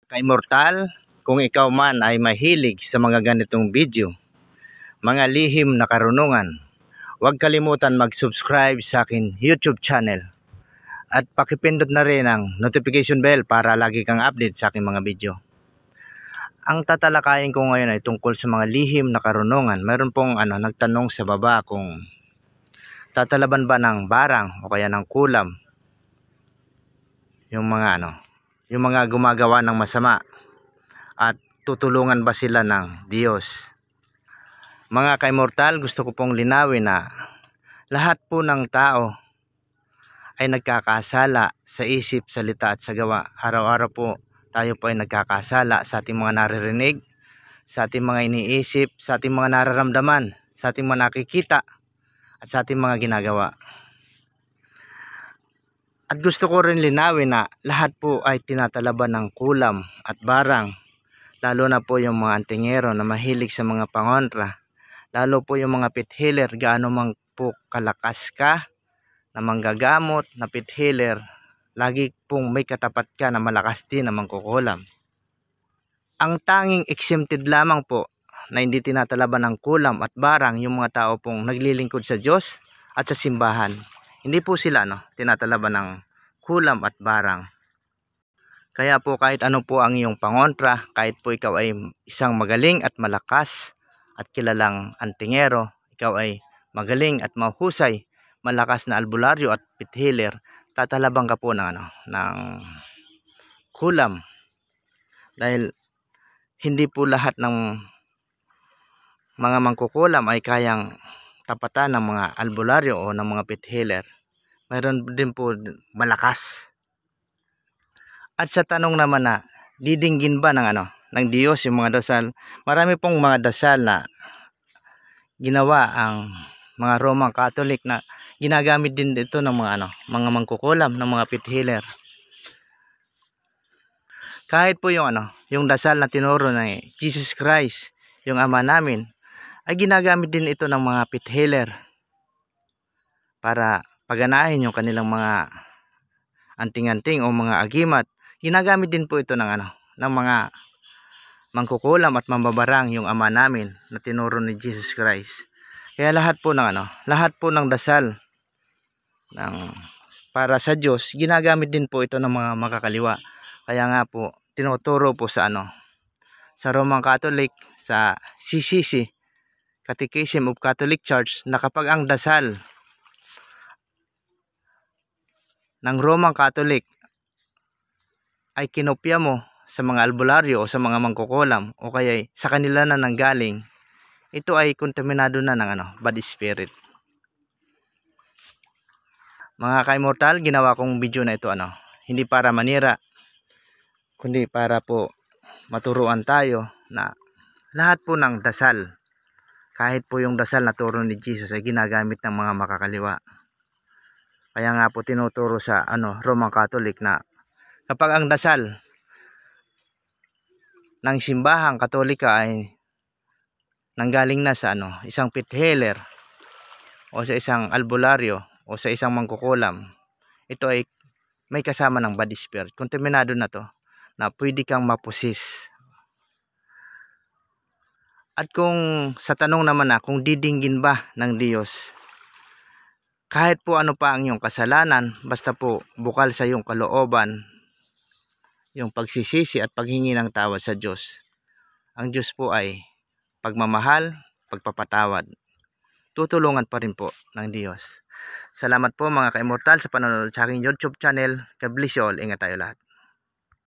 Ka-immortal, kung ikaw man ay mahilig sa mga ganitong video, mga lihim na karunungan, huwag kalimutan mag-subscribe sa akin YouTube channel at pakipindot na rin ang notification bell para lagi kang update sa aking mga video. Ang tatalakayin ko ngayon ay tungkol sa mga lihim na karunungan. Meron pong nagtanong sa baba kung tatalaban ba ng barang o kaya ng kulam yung mga gumagawa ng masama at tutulungan ba sila ng Diyos. Mga ka-immortal, gusto ko pong linawin na lahat po ng tao ay nagkakasala sa isip, salita at sa gawa. Araw-araw po tayo po ay nagkakasala sa ating mga naririnig, sa ating mga iniisip, sa ating mga nararamdaman, sa ating mga nakikita at sa ating mga ginagawa. At gusto ko rin linawin na lahat po ay tinatalaban ng kulam at barang, lalo na po yung mga antingero na mahilig sa mga pangontra, lalo po yung mga pit healer. Gaano man po kalakas ka na manggagamot na pit healer, lagi pong may katapat ka na malakas din na mangkukulam. Ang tanging exempted lamang po na hindi tinatalaban ng kulam at barang yung mga tao pong naglilingkod sa Diyos at sa simbahan. Hindi po sila tinatalaban ng kulam at barang. Kaya po kahit ano po ang iyong pangontra, kahit po ikaw ay isang magaling at malakas at kilalang antingero, ikaw ay magaling at mahusay, malakas na albularyo at pit healer, tatalabang ka po ng kulam. Dahil hindi po lahat ng mga mangkukulam ay kayang tapatan ng mga albularyo o ng mga pit healer. Mayroon din po malakas. At sa tanong naman na didinggin ba ng Diyos yung mga dasal, marami pong mga dasal na ginawa ang mga Roman Catholic na ginagamit din dito ng mga mangkukulam, ng mga pit healer. Kahit po yung dasal na tinuro ng Jesus Christ, yung Ama namin, ay ginagamit din ito ng mga pit healer para paganahin yung kanilang mga anting-anting o mga agimat. Ginagamit din po ito ng mga mangkukulam at mambabarang yung Ama namin na tinuro ni Jesus Christ. Kaya lahat po ng dasal para sa Diyos, ginagamit din po ito ng mga makakaliwa. Kaya nga po tinuturo po sa Roman Catholic, sa CCC, Catechism of Catholic Church, na kapag ang dasal ng Roman Catholic ay kinopya mo sa mga albularyo o sa mga mangkukulam o kaya sa kanila na nanggaling, ito ay kontaminado na ng bad spirit. Mga ka-immortal, ginawa kong video na ito hindi para manira, kundi para po maturuan tayo na lahat po ng dasal, kahit po yung dasal na turo ni Jesus, ay ginagamit ng mga makakaliwa. Kaya nga po tinuturo sa Roman Catholic na kapag ang dasal ng simbahang Katolika ay nanggaling na sa isang pit healer o sa isang albularyo o sa isang mangkukulam, ito ay may kasama ng bad spirit. Kontaminado na to, na pwede kang mapusis. At kung sa tanong naman kung didinggin ba ng Diyos, kahit po ano pa ang iyong kasalanan, basta po bukal sa iyong kalooban yung pagsisisi at paghingi ng tawad sa Diyos, ang Diyos po ay pagmamahal, pagpapatawad. Tutulungan pa rin po ng Diyos. Salamat po mga ka-immortal sa panonood sa aking YouTube channel. God bless you all. Ingat tayo lahat.